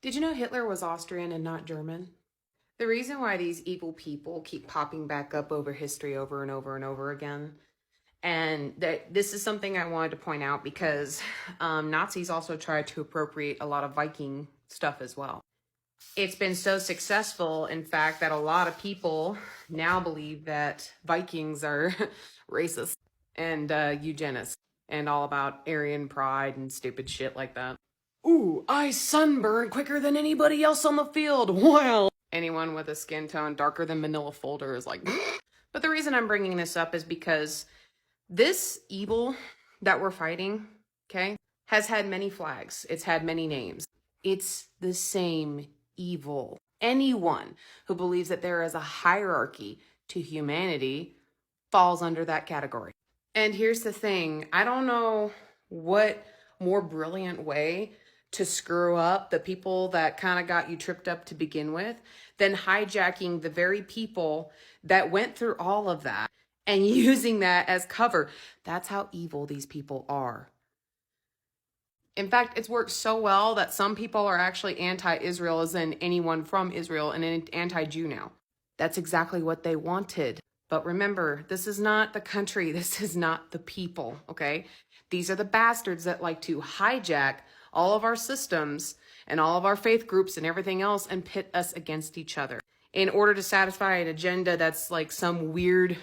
Did you know Hitler was Austrian and not German? The reason why these evil people keep popping back up over history over and over and over again, and that this is something I wanted to point out because Nazis also tried to appropriate a lot of Viking stuff as well. It's been so successful, in fact, that a lot of people now believe that Vikings are racist and eugenics and all about Aryan pride and stupid shit like that. Ooh, I sunburn quicker than anybody else on the field. Well, anyone with a skin tone darker than Manila Folder is like, but the reason I'm bringing this up is because this evil that we're fighting, okay, has had many flags. It's had many names. It's the same evil. Anyone who believes that there is a hierarchy to humanity falls under that category. And here's the thing, I don't know what more brilliant way to screw up the people that kind of got you tripped up to begin with than hijacking the very people that went through all of that and using that as cover. That's how evil these people are. In fact, it's worked so well that some people are actually anti-Israel, as in anyone from Israel, and anti-Jew now. That's exactly what they wanted. But remember, this is not the country. This is not the people, okay? These are the bastards that like to hijack all of our systems and all of our faith groups and everything else and pit us against each other in order to satisfy an agenda that's like some weird,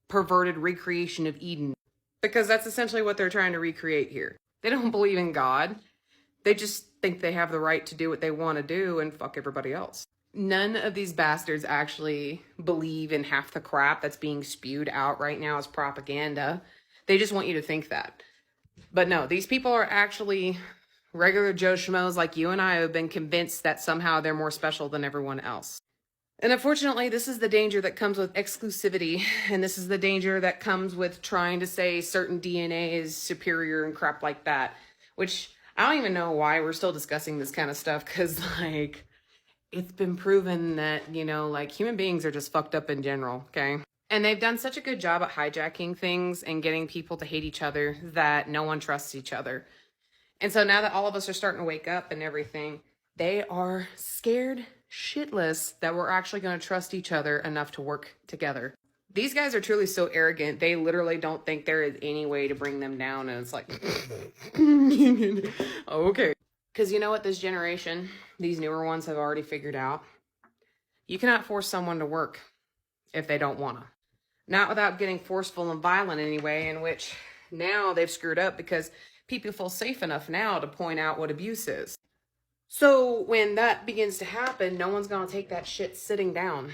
perverted recreation of Eden. Because that's essentially what they're trying to recreate here. They don't believe in God. They just think they have the right to do what they want to do and fuck everybody else. None of these bastards actually believe in half the crap that's being spewed out right now as propaganda. They just want you to think that. But no, these people are actually regular Joe Schmoes like you and I who have been convinced that somehow they're more special than everyone else. And unfortunately, this is the danger that comes with exclusivity, and this is the danger that comes with trying to say certain DNA is superior and crap like that, which I don't even know why we're still discussing this kind of stuff, because, like, it's been proven that, you know, like, human beings are just fucked up in general, okay? And they've done such a good job at hijacking things and getting people to hate each other that no one trusts each other. And so now that all of us are starting to wake up and everything, they are scared shitless that we're actually going to trust each other enough to work together. These guys are truly so arrogant, they literally don't think there is any way to bring them down, and it's like, okay. Because you know what, this generation, these newer ones have already figured out. You cannot force someone to work if they don't want to. Not without getting forceful and violent anyway, in which now they've screwed up because people feel safe enough now to point out what abuse is. So when that begins to happen, no one's going to take that shit sitting down.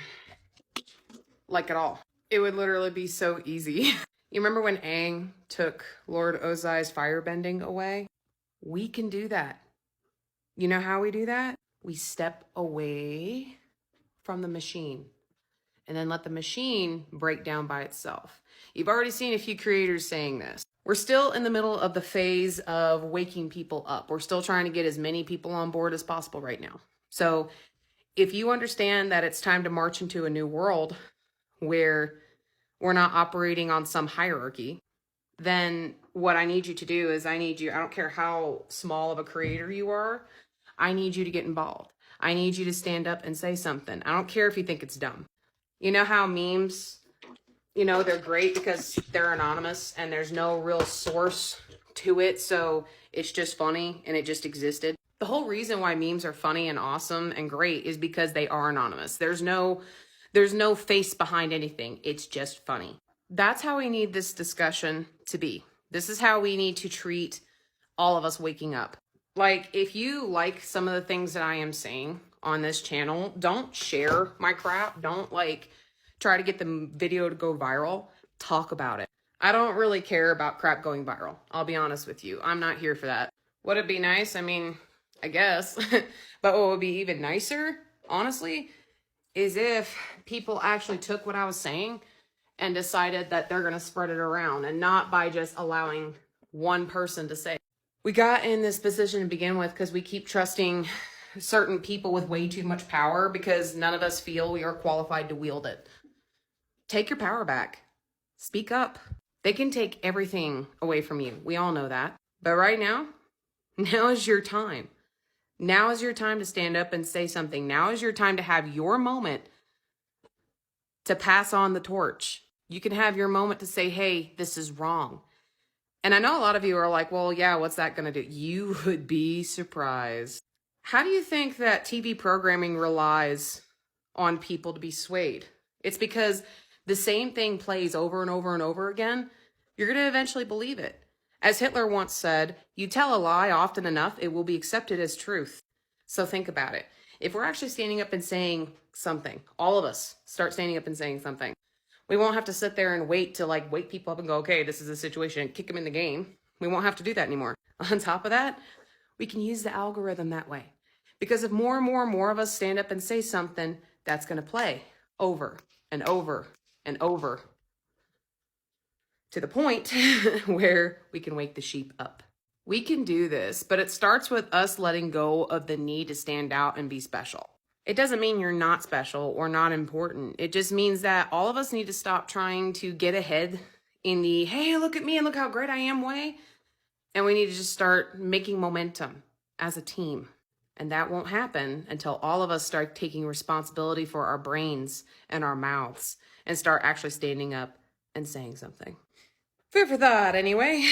Like at all. It would literally be so easy. You remember when Aang took Lord Ozai's firebending away? We can do that. You know how we do that? We step away from the machine and then let the machine break down by itself. You've already seen a few creators saying this. We're still in the middle of the phase of waking people up. We're still trying to get as many people on board as possible right now. So if you understand that it's time to march into a new world where we're not operating on some hierarchy, then what I need you to do is I don't care how small of a creator you are, I need you to get involved. I need you to stand up and say something. I don't care if you think it's dumb. You know how memes, you know, they're great because they're anonymous and there's no real source to it. So it's just funny and it just existed. The whole reason why memes are funny and awesome and great is because they are anonymous. There's no face behind anything. It's just funny. That's how we need this discussion to be. This is how we need to treat all of us waking up. Like, if you like some of the things that I am saying on this channel, don't share my crap. Don't like try to get the video to go viral. Talk about it. I don't really care about crap going viral. I'll be honest with you. I'm not here for that. Would it be nice? I mean, I guess. But what would be even nicer, honestly, is if people actually took what I was saying and decided that they're going to spread it around and not by just allowing one person to say it. We got in this position to begin with because we keep trusting certain people with way too much power because none of us feel we are qualified to wield it. Take your power back. Speak up. They can take everything away from you. We all know that. But right now is your time. Now is your time to stand up and say something. Now is your time to have your moment to pass on the torch. You can have your moment to say, hey, this is wrong. And I know a lot of you are like, well, yeah, what's that going to do? You would be surprised. How do you think that TV programming relies on people to be swayed? It's because the same thing plays over and over and over again. You're going to eventually believe it. As Hitler once said, you tell a lie often enough, it will be accepted as truth. So think about it. If we're actually standing up and saying something, all of us start standing up and saying something, we won't have to sit there and wait to wake people up and go, okay, this is the situation, kick them in the game. We won't have to do that anymore. On top of that, we can use the algorithm that way. Because if more and more and more of us stand up and say something, that's going to play over and over and over to the point where we can wake the sheep up. We can do this, but it starts with us letting go of the need to stand out and be special. It doesn't mean you're not special or not important. It just means that all of us need to stop trying to get ahead in the, hey, look at me and look how great I am way. And we need to just start making momentum as a team. And that won't happen until all of us start taking responsibility for our brains and our mouths and start actually standing up and saying something. Food for thought, anyway.